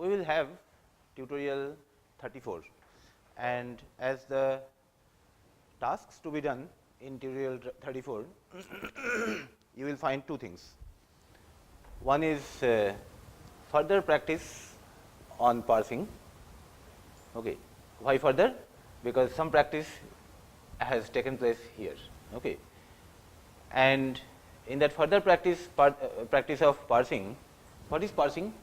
we will have tutorial 34, and as the tasks to be done in tutorial 34, you will find two things. One is further practice on parsing. Okay. Why further? Because some practice has taken place here. Okay. And in that further practice, practice of parsing, what is parsing?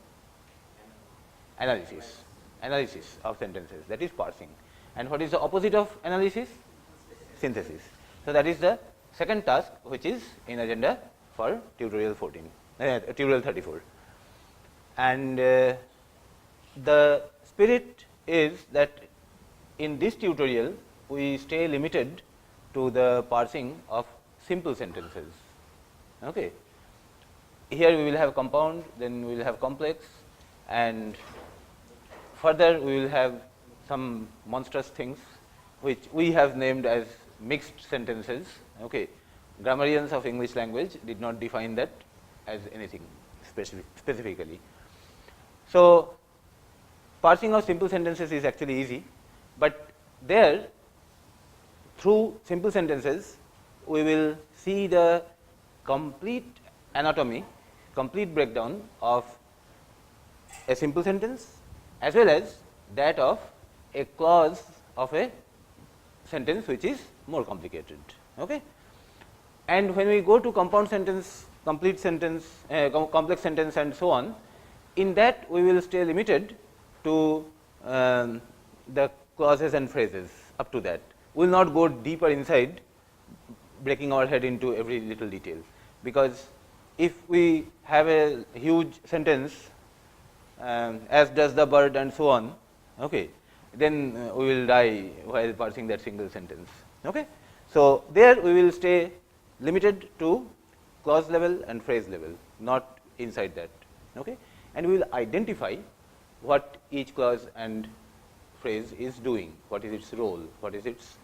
Analysis. Analysis of sentences, that is parsing. And what is the opposite of analysis? Synthesis. So, that is the second task which is in agenda for tutorial 34. And the spirit is that in this tutorial we stay limited to the parsing of simple sentences. Okay. Here we will have compound, then we will have complex, and further we will have some monstrous things which we have named as mixed sentences. Okay. Grammarians of English language did not define that as anything specifically. So, parsing of simple sentences is actually easy, but there through simple sentences we will see the complete anatomy, complete breakdown of a simple sentence as well as that of a clause of a sentence which is more complicated. Okay. And when we go to compound sentence, complete sentence, complex sentence and so on, in that we will stay limited to the clauses and phrases up to that. We will not go deeper inside, breaking our head into every little detail, because if we have a huge sentence as does the bird and so on, okay, then we will die while parsing that single sentence. Okay. So, there we will stay limited to clause level and phrase level, not inside that. Okay. And we will identify what each clause and phrase is doing, what is its role, what is its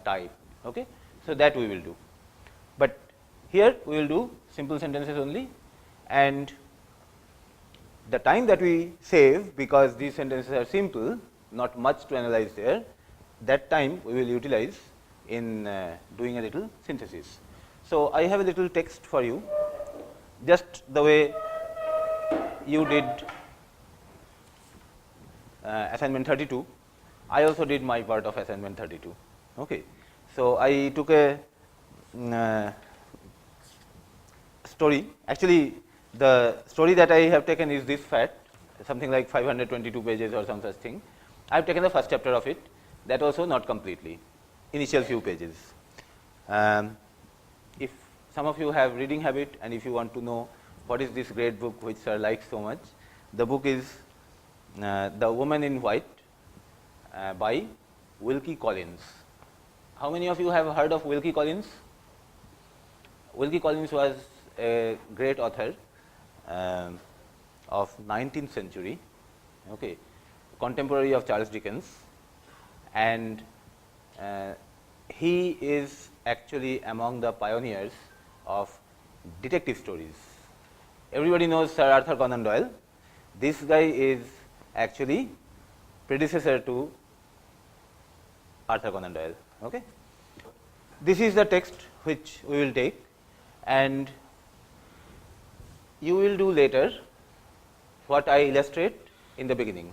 type. Okay. So, that we will do, but here we will do simple sentences only, and the time that we save, because these sentences are simple, not much to analyze there, that time we will utilize in doing a little synthesis. So, I have a little text for you, just the way you did assignment 32. I also did my part of assignment 32. Okay. So, I took a story. Actually, the story that I have taken is this fat, something like 522 pages or some such thing. I have taken the first chapter of it, that also not completely, initial few pages. If some of you have reading habit and if you want to know what is this great book which sir likes so much, the book is The Woman in White by Wilkie Collins. How many of you have heard of Wilkie Collins? Wilkie Collins was a great author of 19th century, okay, contemporary of Charles Dickens, and he is actually among the pioneers of detective stories. Everybody knows Sir Arthur Conan Doyle. This guy is actually predecessor to Arthur Conan Doyle. Okay. This is the text which we will take, and you will do later what I illustrate in the beginning.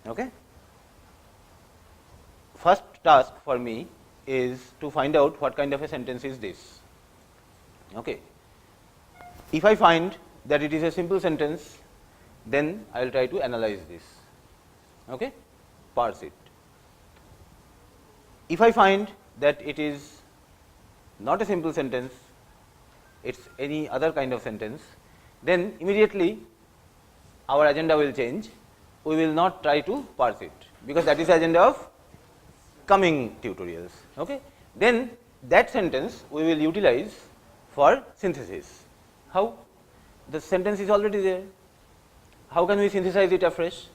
Okay. First task for me is to find out what kind of a sentence is this. Okay. If I find that it is a simple sentence, then I will try to analyze this, okay, parse it. If I find that it is not a simple sentence, it is any other kind of sentence, then immediately our agenda will change. We will not try to parse it, because that is the agenda of coming tutorials. Okay. Then that sentence we will utilize for synthesis. How? The sentence is already there. How can we synthesize it afresh?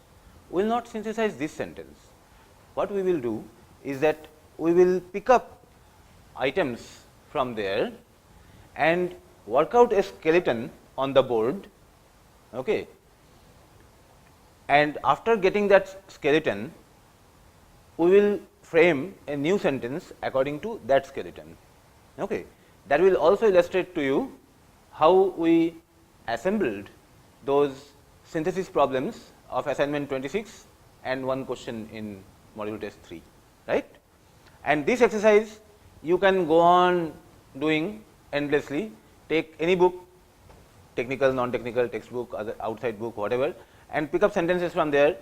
We will not synthesize this sentence. What we will do is that we will pick up items from there and work out a skeleton on the board, okay, and after getting that skeleton, we will frame a new sentence according to that skeleton. Okay. That will also illustrate to you how we assembled those synthesis problems of assignment 26 and one question in module test 3, right. And this exercise you can go on doing endlessly. Take any book, technical, non-technical, textbook, other outside book, whatever, and pick up sentences from there,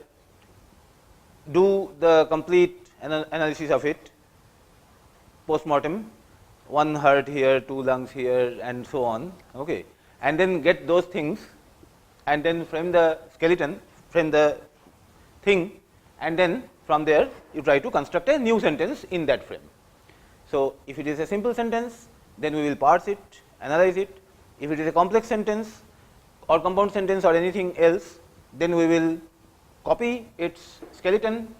do the complete analysis of it, post-mortem, one heart here, two lungs here, and so on, okay. And then get those things, and then frame the skeleton, frame the thing, and then from there you try to construct a new sentence in that frame. So, if it is a simple sentence, then we will parse it, analyze it. If it is a complex sentence or compound sentence or anything else, then we will copy its skeleton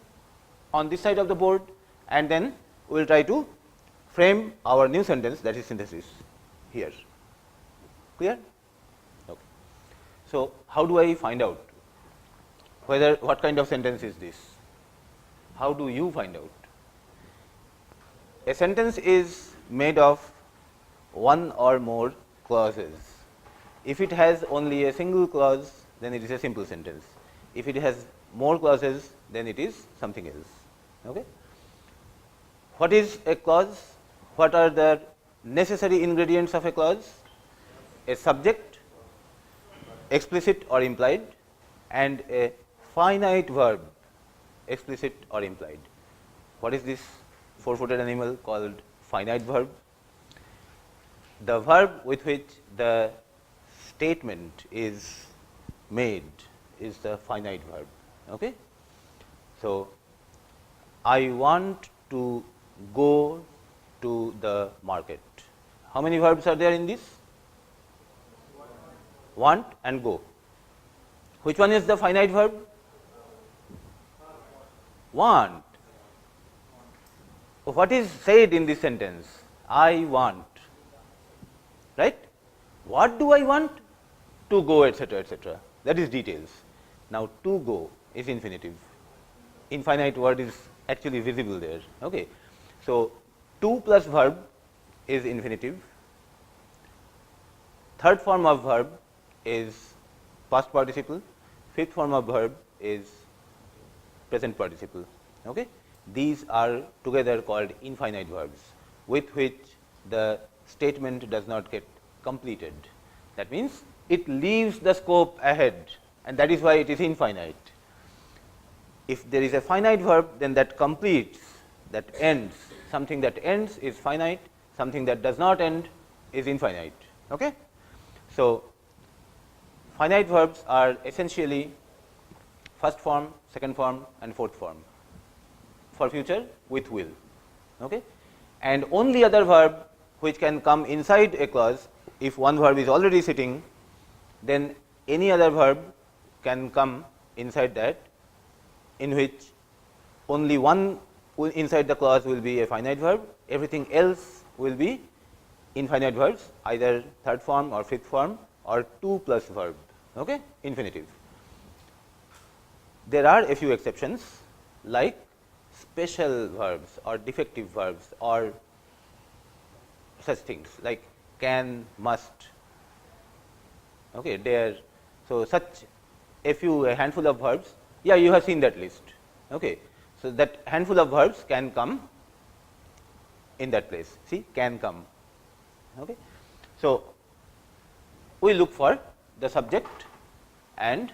on this side of the board, and then we will try to frame our new sentence, that is synthesis here. Clear? Okay. So, how do I find out whether what kind of sentence is this? How do you find out? A sentence is made of one or more clauses. If it has only a single clause, then it is a simple sentence. If it has more clauses, then it is something else. Okay? What is a clause? What are the necessary ingredients of a clause? A subject, explicit or implied, and a finite verb, explicit or implied. What is this four-footed animal called finite verb? The verb with which the statement is made is the finite verb. Okay? So, I want to go to the market. How many verbs are there in this? Want and go. Which one is the finite verb? Want. What is said in this sentence? I want. Right? What do I want? To go, etc., etc. That is details. Now, to go is infinitive. Infinite word is actually visible there. Okay. So, to plus verb is infinitive. Third form of verb is past participle. Fifth form of verb is present participle. Okay. These are together called infinite verbs, with which the statement does not get completed. That means, it leaves the scope ahead, and that is why it is infinite. If there is a finite verb, then that completes, that ends. Something that ends is finite, something that does not end is infinite. Okay? So, finite verbs are essentially first form, second form, and fourth form. For future, with will. Okay? And only other verb which can come inside a clause, if one verb is already sitting, then any other verb can come inside that, in which only one inside the clause will be a finite verb, everything else will be infinite verbs, either third form or fifth form or to plus verb, okay? Infinitive. There are a few exceptions, like special verbs or defective verbs or such things like can, must, okay, dare. So, such a handful of verbs, yeah, you have seen that list. Okay. So, that handful of verbs can come in that place, see, can come. Okay. So, we look for the subject and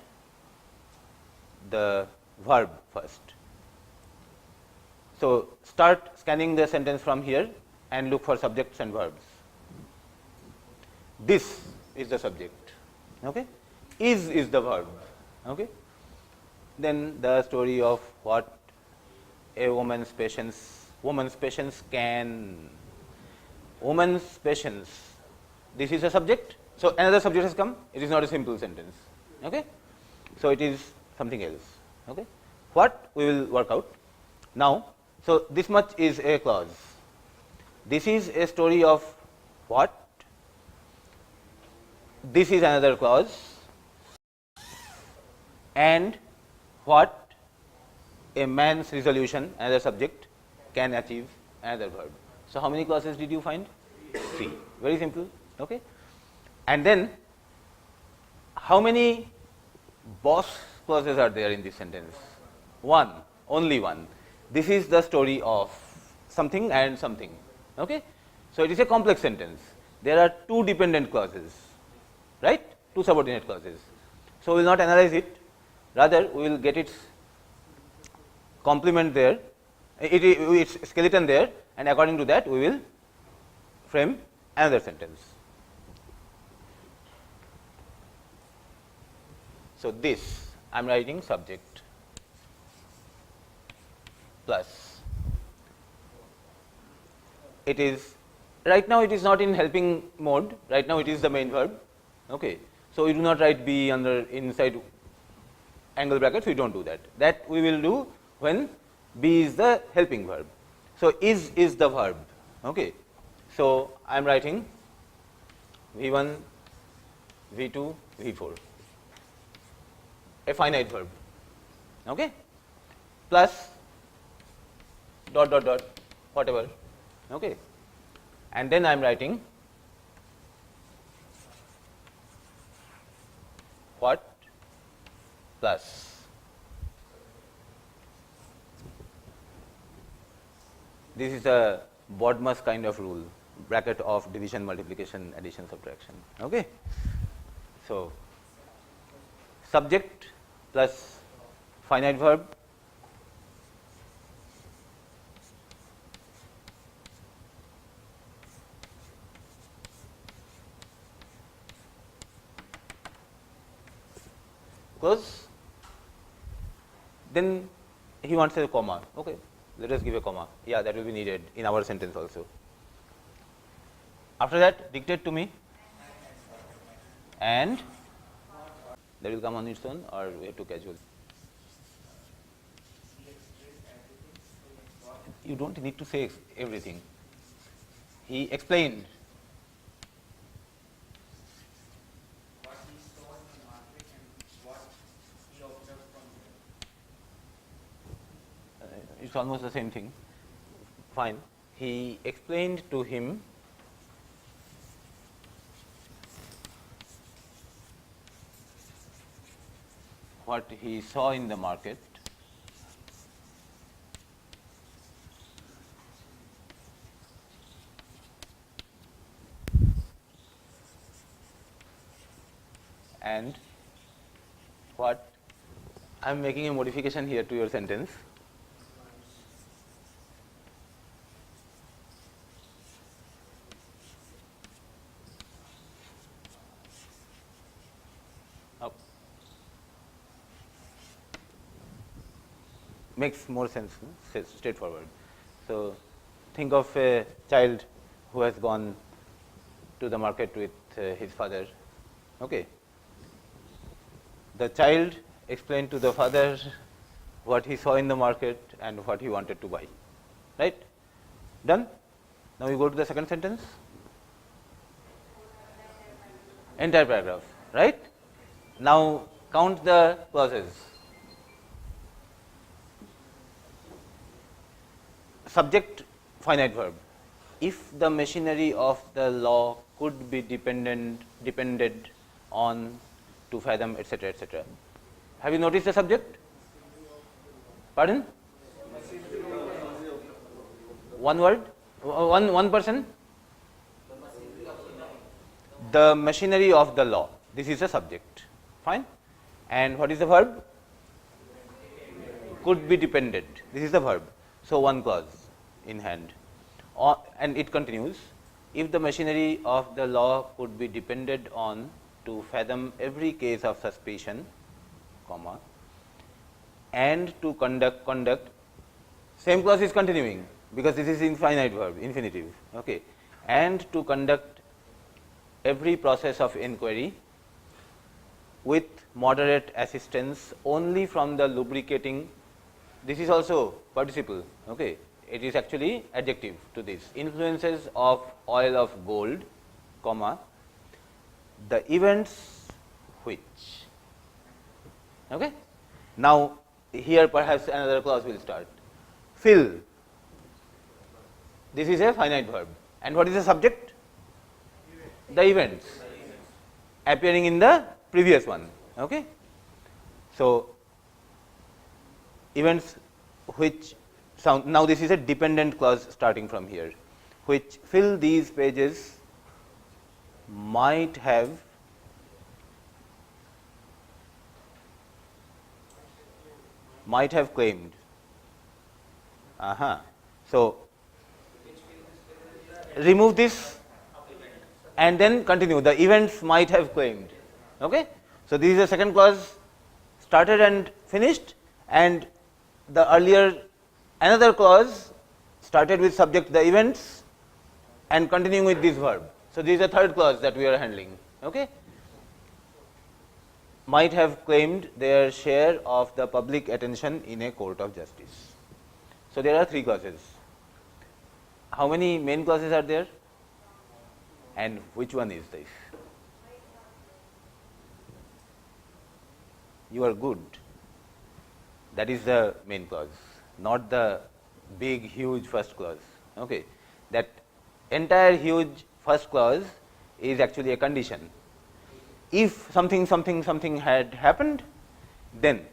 the verb first. So, start scanning the sentence from here and look for subjects and verbs. This is the subject, okay? Is the verb. Okay? Then the story of what a woman's patience can, woman's patience, this is a subject. So, another subject has come, it is not a simple sentence. Okay? So, it is something else. Okay? What we will work out now. So, this much is a clause. This is a story of what? This is another clause, and what a man's resolution, another subject, can achieve, another verb. So, how many clauses did you find? 3. Very simple. Okay. And then, how many boss clauses are there in this sentence? 1, only 1. This is the story of something and something. Okay. So, it is a complex sentence. There are 2 dependent clauses, right? 2 subordinate clauses. So, we will not analyze it, rather we will get its complement there, its skeleton there, and according to that we will frame another sentence. So, this I am writing subject plus, it is right now it is not in helping mode, right now it is the main verb. Okay. So, we do not write be under inside angle brackets, we do not do that. That we will do when be is the helping verb. So, is the verb. Okay. So, I am writing V1, V2, V4, a finite verb, okay, plus dot dot dot whatever, okay. And then I am writing what plus, this is a Bodmas kind of rule, bracket of division, multiplication, addition, subtraction. Okay. So, subject plus finite verb close, then he wants a comma. Okay. Let us give a comma. Yeah, that will be needed in our sentence also. After that, dictate to me, and that will come on its own, or we have to casual. You don't need to say everything. He explained. What he saw in the market and what he observed from there. It's almost the same thing. Fine. He explained to him what he saw in the market and what I am making a modification here to your sentence. Makes more sense, straightforward. So, think of a child who has gone to the market with his father. Okay. The child explained to the father what he saw in the market and what he wanted to buy. Right? Done? Now, we go to the second sentence. Entire paragraph. Right? Now, count the clauses. Subject, finite verb. If the machinery of the law could be depended on to fathom, etc., etc. Have you noticed the subject? Pardon? One word? One person? The machinery of the law. This is the subject. Fine. And what is the verb? Could be depended. This is the verb. So, one clause in hand, and it continues, if the machinery of the law could be depended on to fathom every case of suspicion, comma, and to conduct, same clause is continuing because this is infinite verb, infinitive, okay, and to conduct every process of inquiry with moderate assistance only from the lubricating. This is also participle, okay. It is actually adjective to this. Influences of oil of gold, comma, the events which. Okay. Now, here perhaps another clause will start. Fill. This is a finite verb. And what is the subject? The events appearing in the previous one. Okay? So, events which sound, now this is a dependent clause starting from here, which fill these pages might have claimed. So, remove this and then continue. The events might have claimed. Okay? So, this is the second clause started and finished, and the earlier another clause started with subject the events and continuing with this verb. So, this is the third clause that we are handling. Okay? Might have claimed their share of the public attention in a court of justice. So, there are three clauses. How many main clauses are there? And which one is this? You are good. That is the main clause, not the big, huge first clause. Okay. That entire huge first clause is actually a condition. If something had happened, then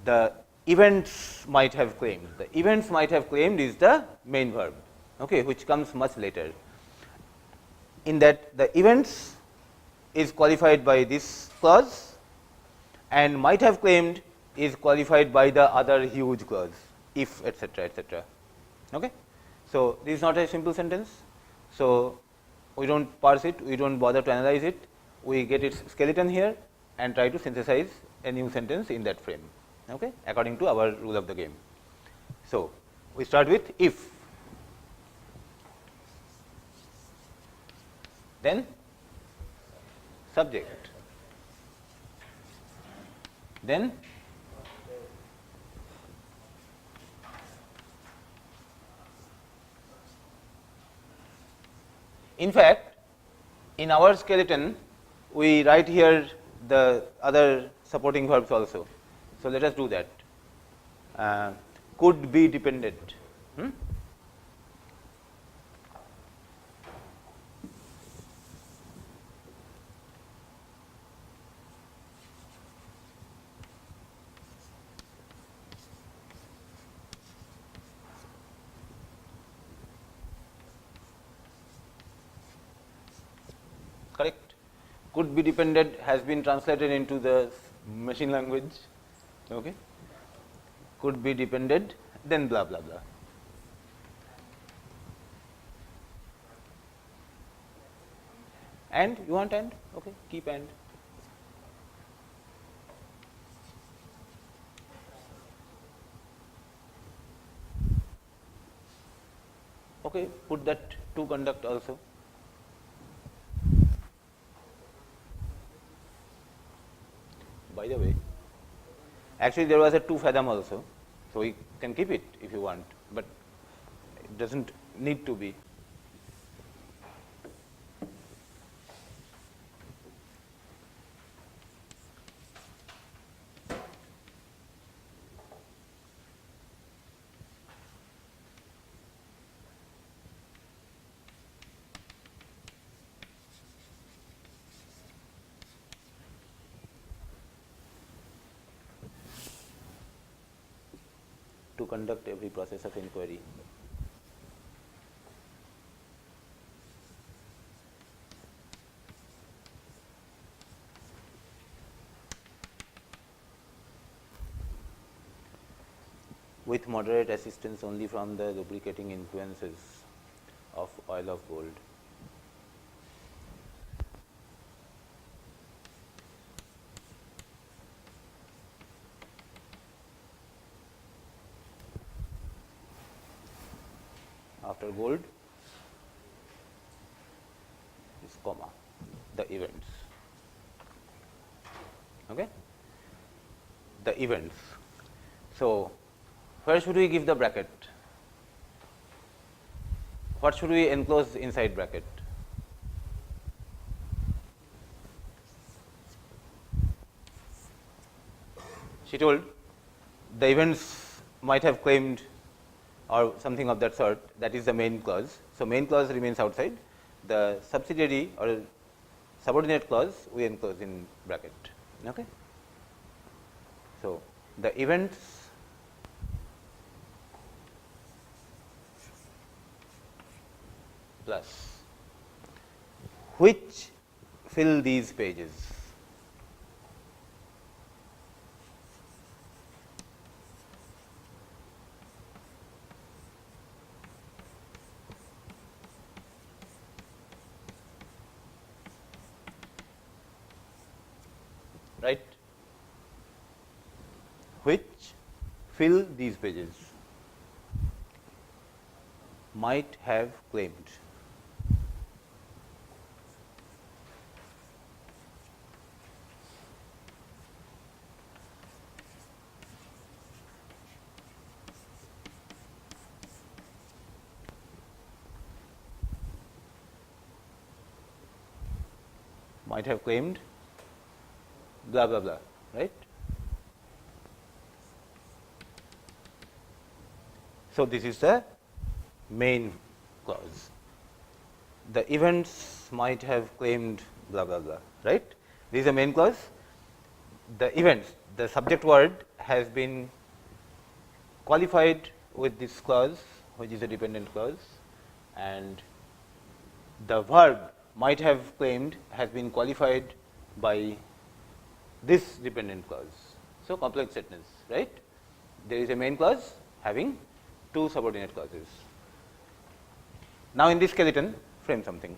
the events might have claimed. The events might have claimed is the main verb, okay, which comes much later. In that the events is qualified by this clause and might have claimed is qualified by the other huge clause, if, etc., etc. Okay? So, this is not a simple sentence. So, we do not parse it, we do not bother to analyze it, we get its skeleton here and try to synthesize a new sentence in that frame, okay, according to our rule of the game. So, we start with if, then subject, then in fact, in our skeleton we write here the other supporting verbs also. So, let us do that. Could be dependent. Correct. Could be dependent has been translated into the machine language. Okay. Could be dependent, then blah blah blah. And you want and? Okay, keep and. Okay, put that to conduct also. By the way, actually there was a to fathom also, so we can keep it if you want, but it does not need to be. To conduct every process of inquiry. With moderate assistance only from the lubricating influences of oil of gold. After gold is comma, the events. Okay? The events. So, where should we give the bracket? What should we enclose inside bracket? She told the events might have claimed or something of that sort, that is the main clause. So, main clause remains outside, the subsidiary or subordinate clause we enclose in bracket. Okay. So, the events plus which fill these pages. Right, which fill these pages might have claimed. Might have claimed blah blah blah, right? So, this is the main clause. The events might have claimed blah blah blah, right? This is the main clause. The events, the subject word has been qualified with this clause, which is a dependent clause, and the verb might have claimed has been qualified by this dependent clause. So, complex sentence, right? There is a main clause having two subordinate clauses. Now, in this skeleton, frame something.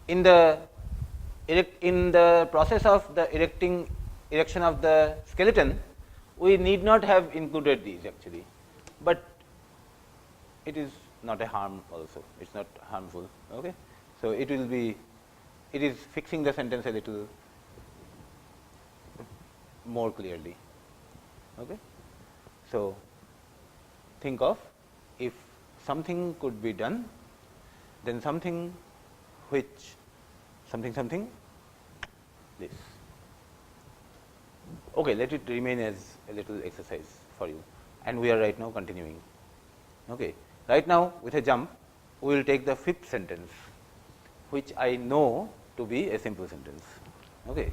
In the process of the erection of the skeleton, we need not have included these actually, but it is not a harm also, it is not harmful. Okay. So, it will be, it is fixing the sentence a little more clearly. Okay. So, think of if something could be done, then something which something this. Okay, let it remain as a little exercise for you, and we are right now continuing. Okay. Right now, with a jump, we will take the fifth sentence, which I know to be a simple sentence. Okay.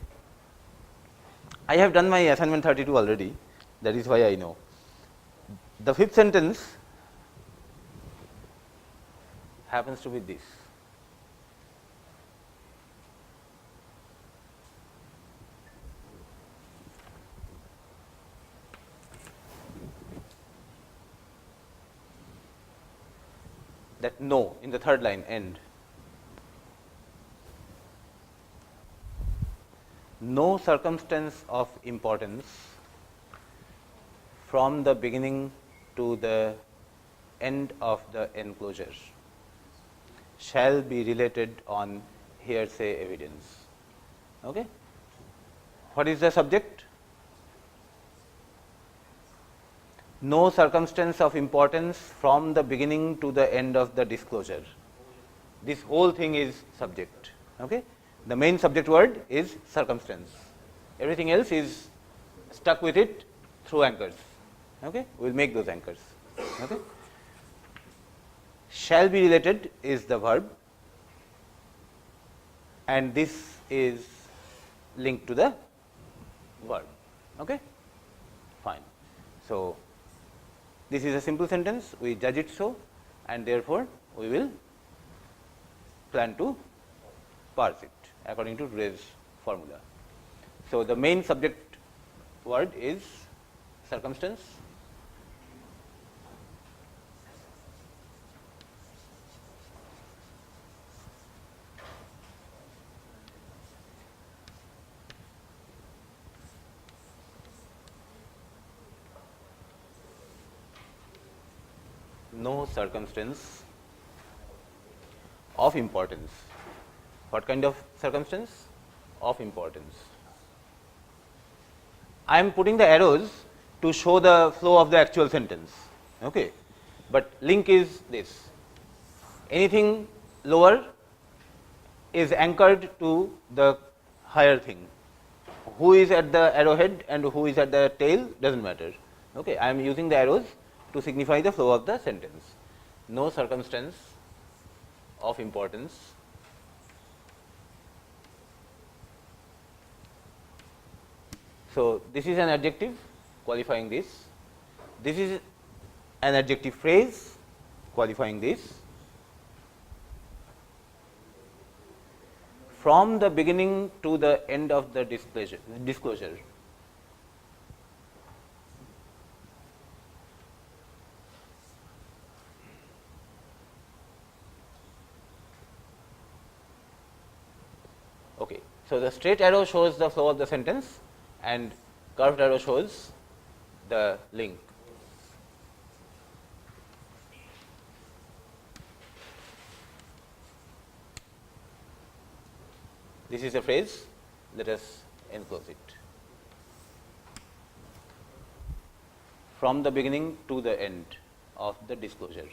I have done my assignment 32 already, that is why I know. The fifth sentence happens to be this. That no in the third line end. No circumstance of importance from the beginning to the end of the enclosure shall be related on hearsay evidence. Okay. What is the subject? No circumstance of importance from the beginning to the end of the disclosure. This whole thing is subject. Okay. The main subject word is circumstance. Everything else is stuck with it through anchors. Okay. We will make those anchors. Okay. Shall be related is the verb, and this is linked to the verb. Okay. Fine. So, this is a simple sentence, we judge it so, and therefore, we will plan to parse it according to today's formula. So, the main subject word is circumstance, no circumstance of importance. What kind of circumstance? Of importance. I am putting the arrows to show the flow of the actual sentence, okay. But link is this: anything lower is anchored to the higher thing. who is at the arrowhead and who is at the tail does not matter. Okay. I am using the arrows to signify the flow of the sentence. No circumstance of importance so this is an adjective qualifying this. This is an adjective phrase qualifying this. From the beginning to the end of the disclosure. Okay. So, the straight arrow shows the flow of the sentence and curved arrow shows the link. This is a phrase, let us enclose it. From the beginning to the end of the disclosure.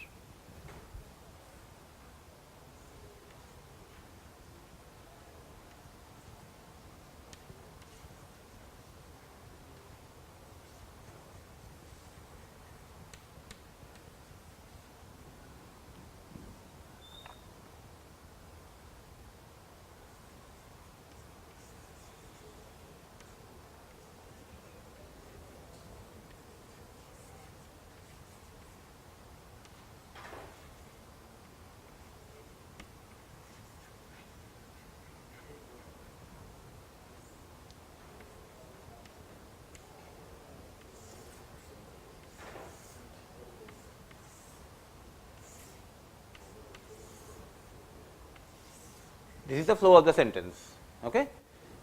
This is the flow of the sentence. Okay.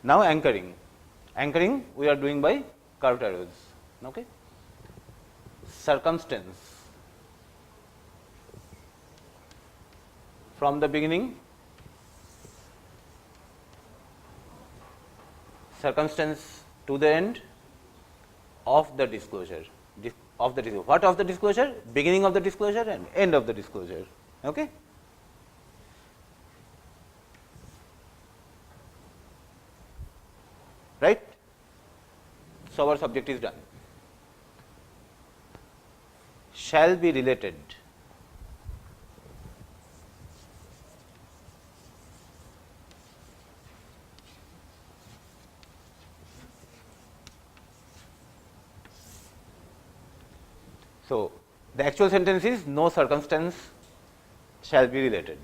Now, anchoring. Anchoring we are doing by curved arrows. Okay. Circumstance. From the beginning, circumstance to the end of the disclosure. What of the disclosure? Beginning of the disclosure and end of the disclosure. Okay. Right. So, our subject is done. Shall be related. So, the actual sentence is no circumstance shall be related.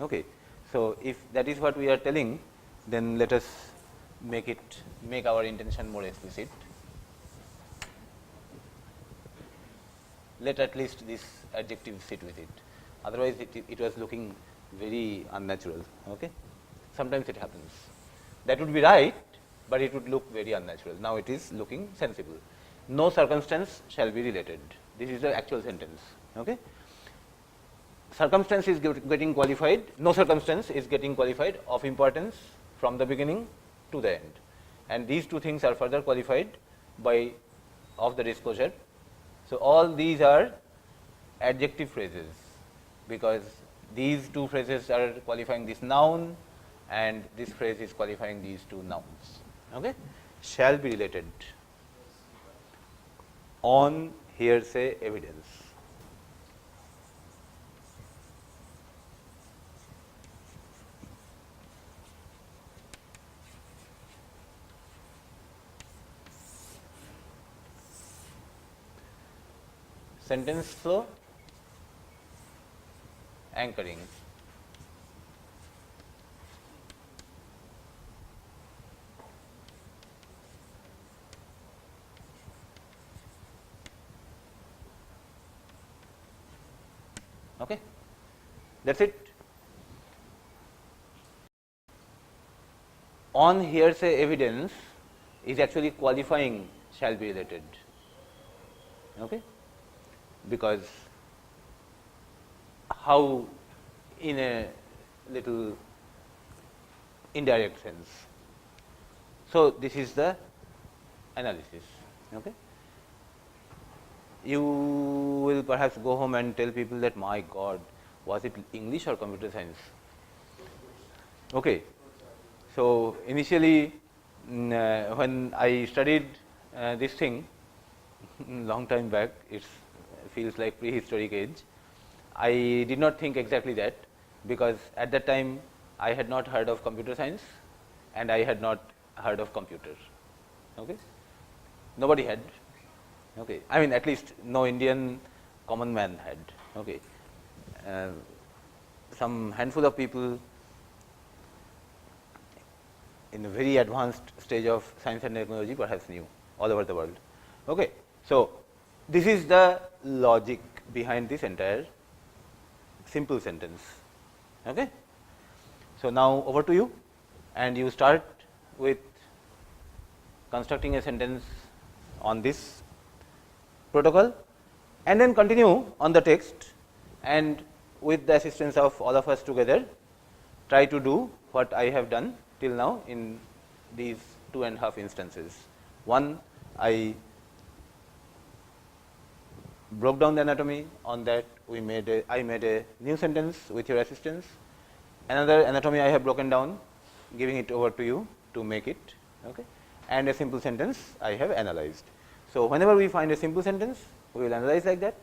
Okay. So, if that is what we are telling, then let us make our intention more explicit. Let at least this adjective sit with it, otherwise it was looking very unnatural. Okay. Sometimes it happens. That would be right, but it would look very unnatural. Now, it is looking sensible. No circumstance shall be related. This is the actual sentence. Okay. Circumstance is getting qualified, no circumstance is getting qualified of importance from the beginning to the end, and these two things are further qualified by of the disclosure. So, all these are adjective phrases, because these two phrases are qualifying this noun and this phrase is qualifying these two nouns. Okay. Shall be related on hearsay evidence. Sentence flow, anchoring. Okay. That is it. On hearsay evidence is actually qualifying shall be related. Okay. Because how in a little indirect sense. So, this is the analysis. Okay. You will perhaps go home and tell people that, my God, was it English or computer science? Okay. So, initially when I studied this thing long time back, it feels like prehistoric age, I did not think exactly that, because at that time I had not heard of computer science and I had not heard of computers. Okay? Nobody had. Okay. I mean, at least no Indian common man had. Okay. Some handful of people in a very advanced stage of science and technology perhaps knew all over the world. Okay. So, this is the logic behind this entire simple sentence. Okay. So, now over to you, and you start with constructing a sentence on this protocol, and then continue on the text, and with the assistance of all of us together, try to do what I have done till now in these 2.5 instances. One, I broke down the anatomy. On that, I made a new sentence with your assistance. Another anatomy I have broken down, giving it over to you to make it, okay? And a simple sentence I have analyzed. So, whenever we find a simple sentence, we will analyze like that.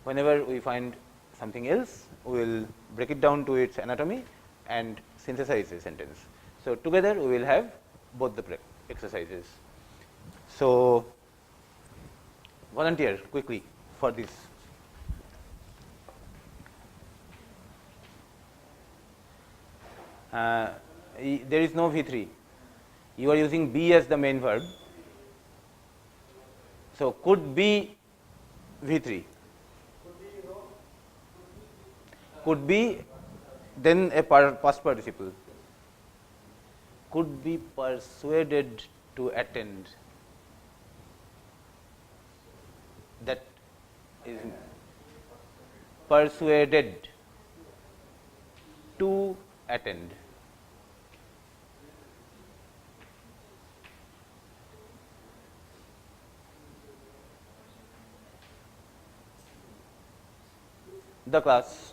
Whenever we find something else, we will break it down to its anatomy and synthesize a sentence. So, together we will have both the exercises. So, volunteer quickly for this. There is no V3. You are using be as the main verb. So, could be V3. Could be, then a past participle. Could be persuaded to attend. That is persuaded to attend. The class,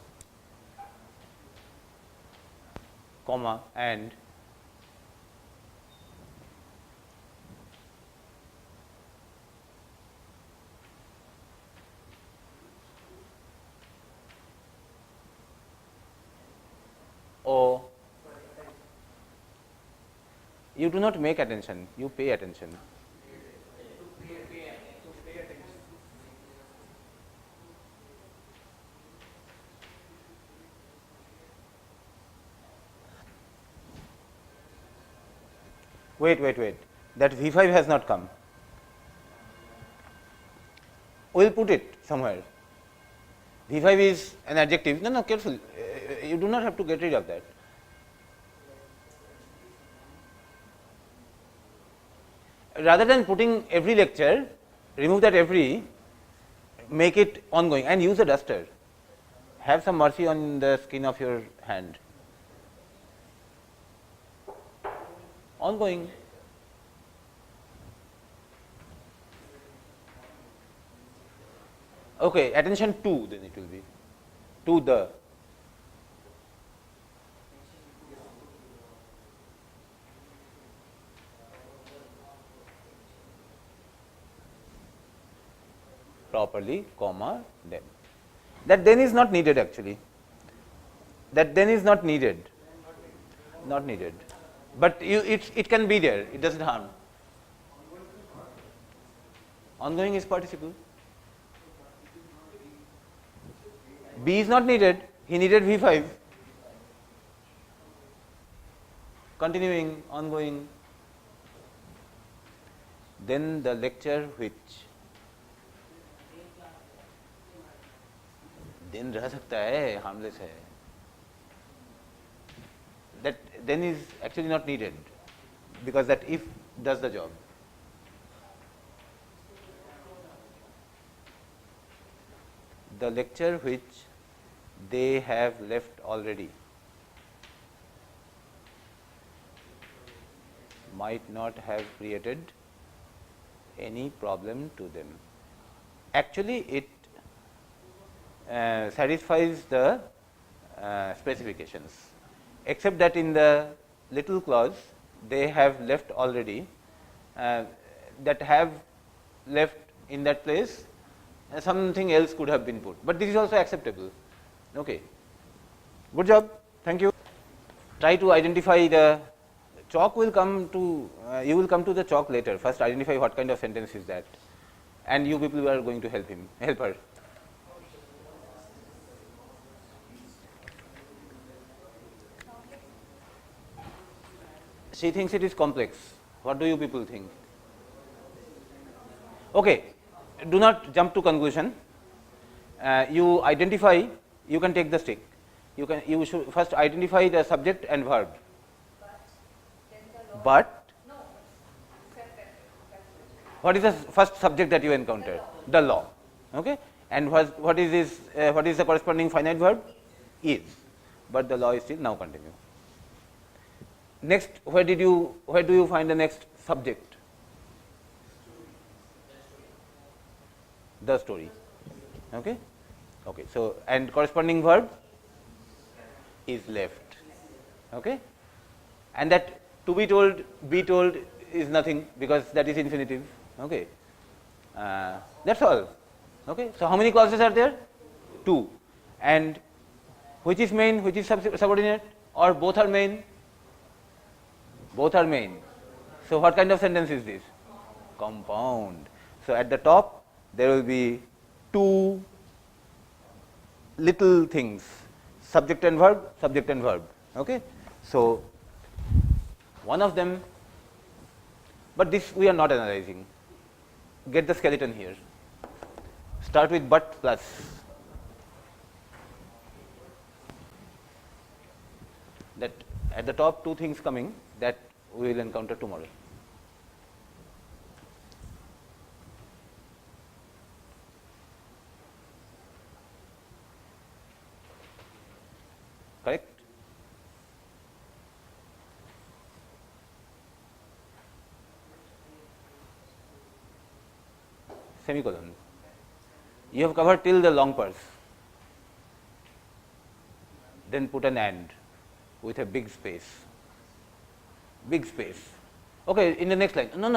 comma, and O. You do not make attention, you pay attention. Wait. That V5 has not come. We will put it somewhere. V5 is an adjective. No, careful. You do not have to get rid of that. Rather than putting every lecture, remove that every, make it ongoing, and use a duster. Have some mercy on the skin of your hand. Ongoing. Okay, attention to, then it will be to the. Properly, comma, then. That then is not needed actually. That then is not needed. Not needed. But it can be there, it doesn't harm. Ongoing is participle. B is not needed, he needed V5. Continuing, ongoing. Then the lecture which दिन रह सकता है, harmless है. That then is actually not needed, because that if does the job. The lecture which they have left already might not have created any problem to them. Actually, it satisfies the specifications, except that in the little clause they have left already, that have left in that place, something else could have been put, but this is also acceptable. Okay. Good job. Thank you. Try to identify the chalk will come to, you will come to the chalk later. First identify what kind of sentence is that, and you people are going to help her. She thinks it is complex. What do you people think? Okay, do not jump to conclusion. You identify, you can take the stick. You should first identify the subject and verb. But what is the first subject that you encounter? The law. Okay, and what is this? What is the corresponding finite verb? Is, but the law is still now continue. Next, where do you find the next subject? The story. Okay. Okay. So, and corresponding verb is left. Okay. And that to be told, is nothing because that is infinitive. Okay. That's all. Okay. So, how many clauses are there? 2. And which is main, which is subordinate, or both are main? Both are main. So, what kind of sentence is this? Compound. So, at the top there will be 2 little things, subject and verb. Okay. So, one of them, but this we are not analyzing. Get the skeleton here. Start with but plus. That at the top 2 things coming that we will encounter tomorrow. Correct? Semicolon. You have covered till the long purse. Then put an and with a big space. Big space. Okay, in the next line. No,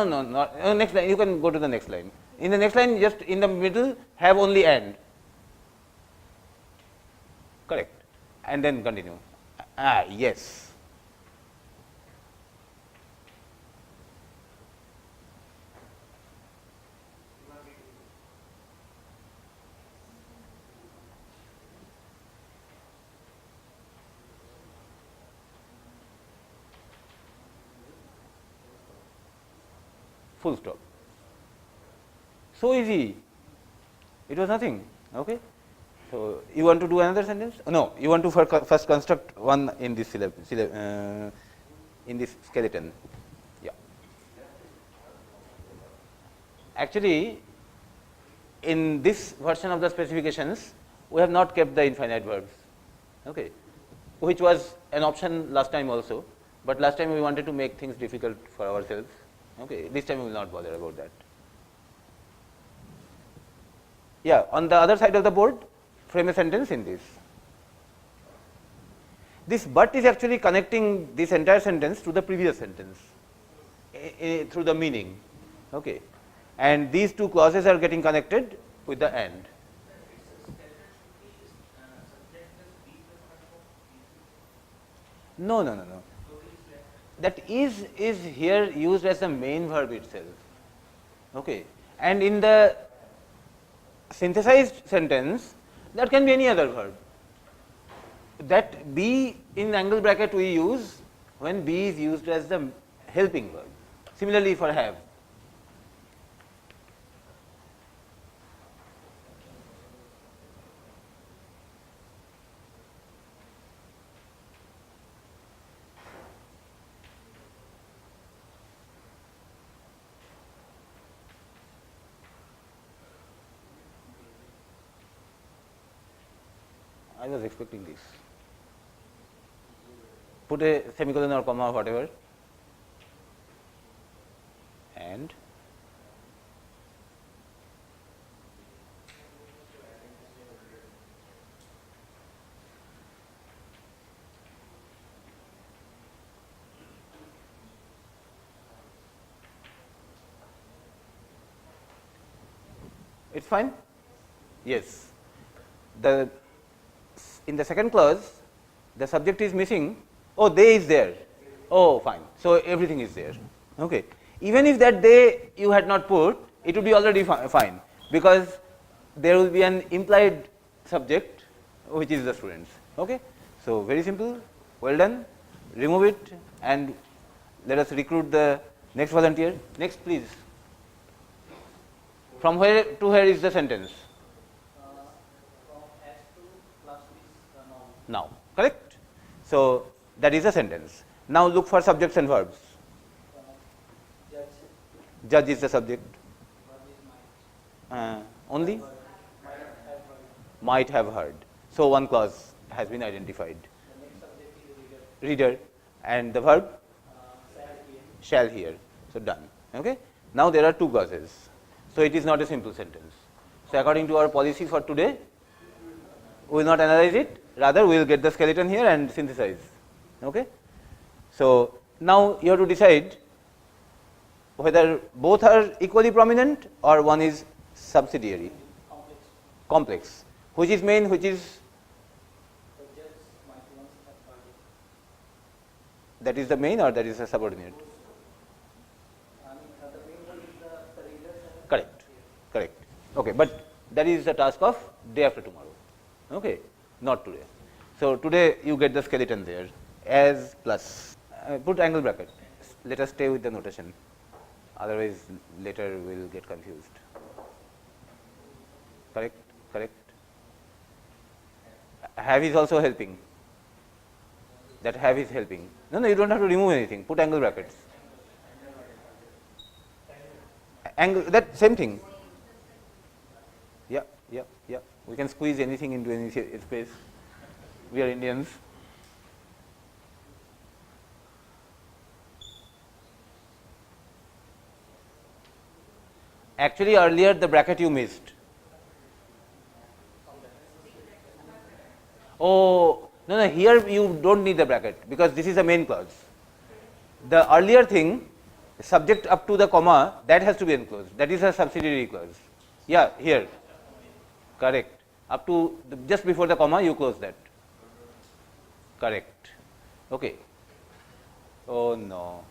next line. You can go to the next line. In the next line, just in the middle, have only and. Correct. And then continue. Yes. Full stop. So easy. It was nothing. Okay. So you want to do another sentence? No, you want to first construct one in this in this skeleton. Yeah. Actually, in this version of the specifications, we have not kept the infinite verbs. Okay, which was an option last time also, but last time we wanted to make things difficult for ourselves. Okay, this time we will not bother about that. Yeah, on the other side of the board, frame a sentence in this. This but is actually connecting this entire sentence to the previous sentence through the meaning. Okay, and these 2 clauses are getting connected with the and. No. That is here used as the main verb itself. Okay, and in the synthesized sentence, that can be any other verb. That be in angle bracket we use when be is used as the helping verb. Similarly for have. I was expecting this. Put a semicolon or comma or whatever, and It's fine? Yes. In the second clause, the subject is missing. Oh, they is there. Oh, fine. So everything is there. Okay. Even if that they you had not put, it would be already fine, because there will be an implied subject which is the students. Okay. So very simple. Well done. Remove it and let us recruit the next volunteer. Next, please. From where to where is the sentence? From S to plus is Now, correct? So that is a sentence. Now look for subjects and verbs. judge, Judge is the subject. verb is might, Only might have heard. might have heard. So one clause has been identified. The next subject is reader, Reader, and the verb shall hear, shall hear. So done. Okay. Now there are two clauses. So it is not a simple sentence. So according to our policy for today, we will not analyze it. Rather, we will get the skeleton here and synthesize. Okay. So now you have to decide whether both are equally prominent or one is subsidiary, complex, complex. Which is main, which is the judge might once have heard it. that is the main or that is the subordinate? I mean, the main one is the reader. Correct. Correct. Okay, but that is the task of day after tomorrow. Okay, not today. So today you get the skeleton there as plus. Put angle bracket. Let us stay with the notation. Otherwise, later we will get confused. Correct. Correct. Have is also helping. That have is helping. No, you don't have to remove anything. Put angle brackets. Angle, that same thing. Yeah. We can squeeze anything into any space. We are Indians. Actually, earlier the bracket you missed. Oh, no, here you don't need the bracket because this is the main clause. The earlier thing, subject up to the comma, that has to be enclosed. That is a subsidiary clause. Yeah, here. Correct. Up to just before the comma, you close that. Correct. Okay. Oh no.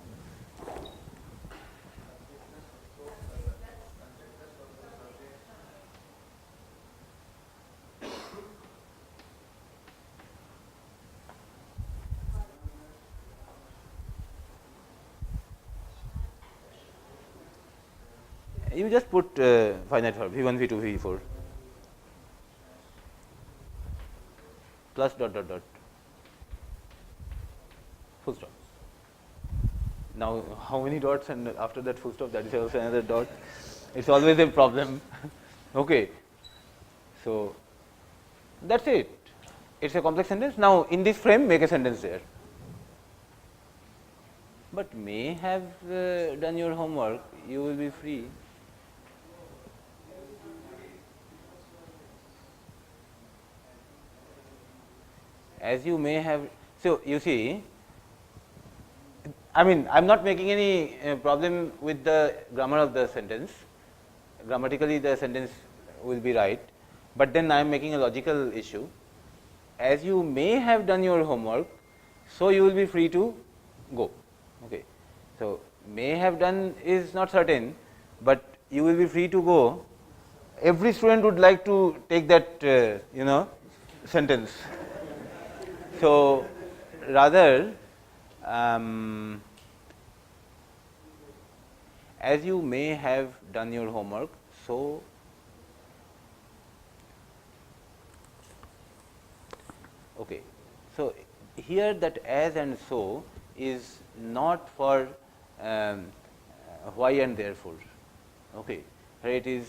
You just put finite verb v1, v2, v4 plus dot dot dot full stop. Now how many dots and after that full stop, that is also another dot. It's always a problem. Okay. So that's it. It's a complex sentence. Now in this frame make a sentence there. But may have done your homework, you will be free. As you may have, so you see, I mean, I am not making any problem with the grammar of the sentence. Grammatically, the sentence will be right, but then I am making a logical issue. As you may have done your homework, so you will be free to go. Okay. So may have done is not certain, but you will be free to go. Every student would like to take that, sentence. So rather, as you may have done your homework, so okay. So here that as and so is not for why and therefore. Okay, here it is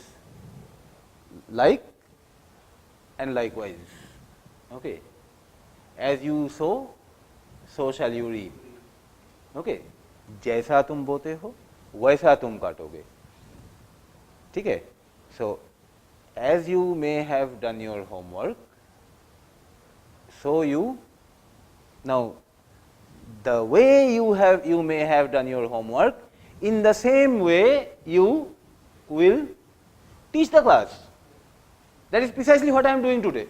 like and likewise. Okay. As you sow, so shall you reap. Okay. जैसा तुम बोते हो, वैसा तुम काटोगे. ठीक है? So, as you may have done your homework, so you, now the way you may have done your homework, in the same way you will teach the class. That is precisely what I am doing today.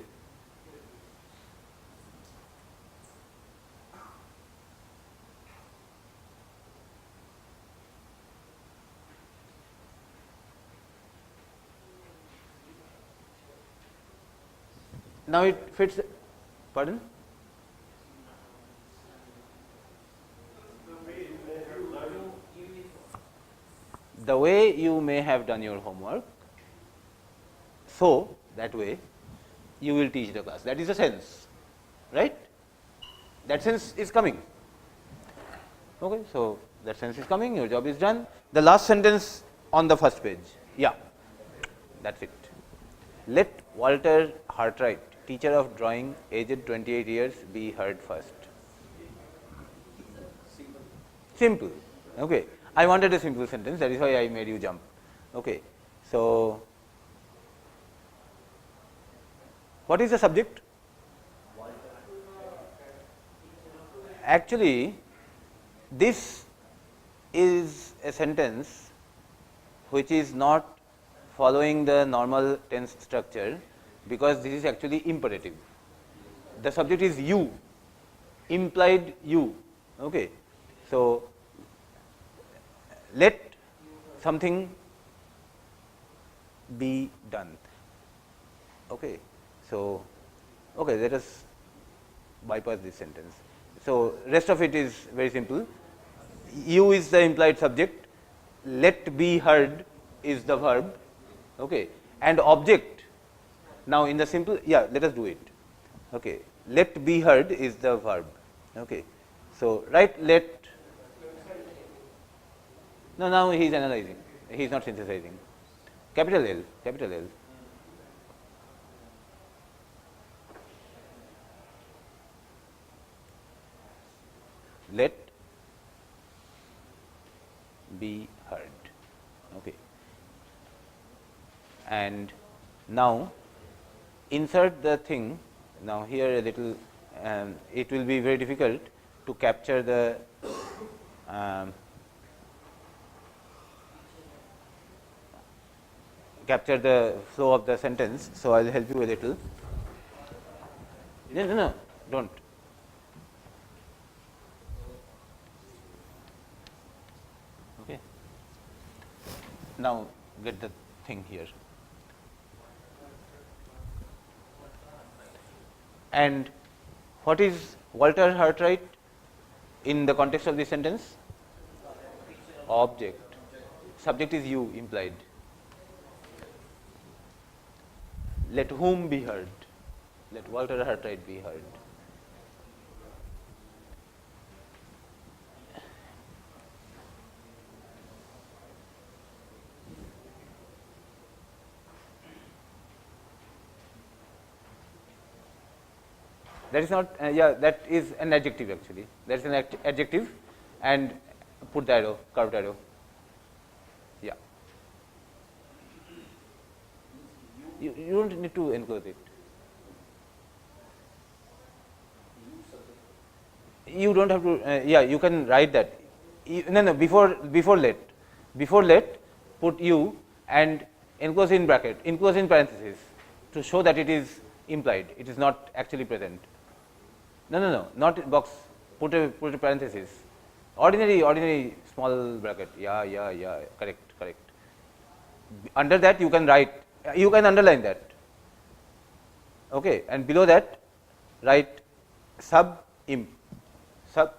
Now it fits, pardon? The way you may have done your homework, so that way you will teach the class. That is the sense, right? That sense is coming. Okay, so that sense is coming, your job is done. The last sentence on the first page, yeah, that's it. Let Walter Hartright, teacher of drawing, aged 28 years, be heard first. Simple. Okay. I wanted a simple sentence, that is why I made you jump. Okay. So, what is the subject? Actually, this is a sentence which is not following the normal tense structure, because this is actually imperative. The subject is you, implied you. Okay. So, let something be done. Okay. So, okay, let us bypass this sentence. So, rest of it is very simple. You is the implied subject, let be heard is the verb, okay, and object. Now, in the simple, yeah, let us do it. Okay. Let be heard is the verb. Okay. So, write let. No, now he is analyzing, he is not synthesizing. Capital L, capital L. Let be heard. Okay. And now insert the thing. Now here a little, it will be very difficult to capture the flow of the sentence. So I will help you a little. No, don't. Okay. Now get the thing here. And what is Walter Hartright in the context of this sentence? Object. Subject is you, implied. Let whom be heard? Let Walter Hartright be heard. That is not, yeah, that is an adjective actually. That is an adjective, and put the arrow, curved arrow. Yeah. You don't need to enclose it. You don't have to, yeah, you can write that. No, before let, put you and enclose in bracket, enclose in parentheses to show that it is implied, it is not actually present. No, not box, put a parenthesis. Ordinary small bracket, yeah, correct. Under that you can write, you can underline that, okay, and below that write sub imp,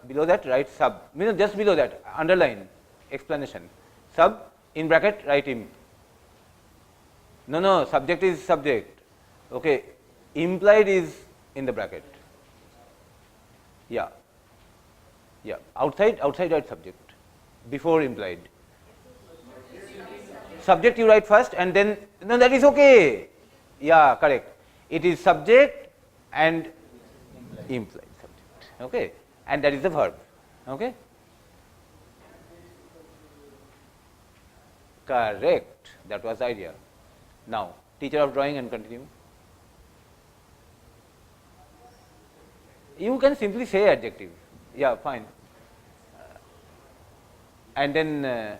below that write sub, just below that underline explanation, sub in bracket write imp. No, subject is subject, okay, implied is in the bracket. Yeah, outside write subject, before implied. Subject you write first and then, no, that is okay. Yeah, correct. It is subject and implied subject, okay, and that is the verb, okay. Correct, that was the idea. Now, teacher of drawing, and continue. You can simply say adjective, yeah, fine, and then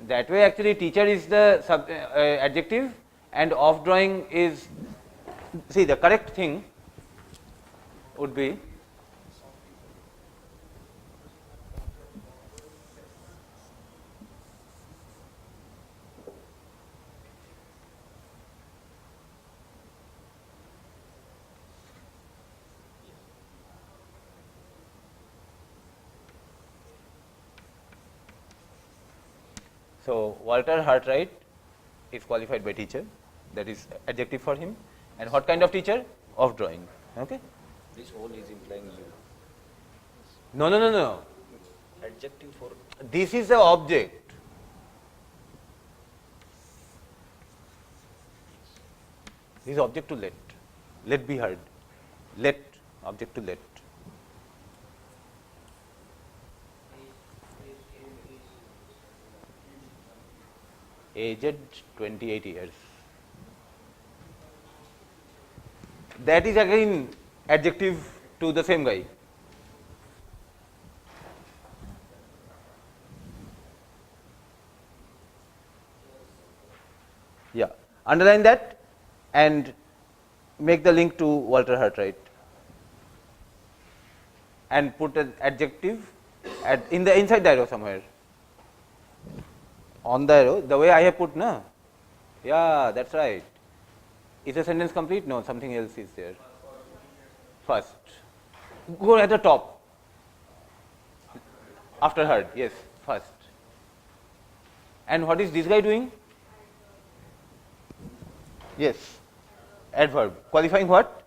that way actually teacher is the adjective and off drawing is, see, the correct thing would be so Walter Hartright is qualified by teacher, that is adjective for him. And what kind of teacher? Off drawing. Okay. This whole is implying you. No, no, no, no. Adjective for This is the object. This is object to let. Let be heard. Let, object to let. Aged 28 years. That is again adjective to the same guy. Yeah, underline that and make the link to Walter Hartright and put an adjective in the inside the arrow somewhere. On the arrow, the way I have put, na? Yeah, that's right. Is the sentence complete? No, something else is there. First. Go at the top. After heard, yes, first. And what is this guy doing? Yes, adverb. Qualifying what?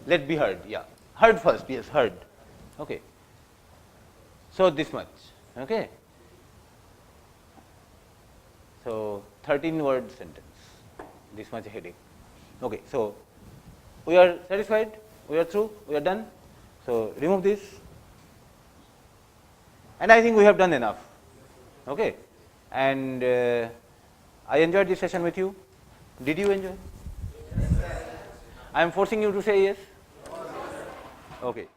Let be heard, yeah. Heard first, yes, heard. Okay. So this much, okay. So 13-word sentence, this much heading. Okay, so we are satisfied, we are through, we are done. So remove this, and I think we have done enough. Okay, and I enjoyed this session with you. Did you enjoy? Yes, I am forcing you to say yes. Okay.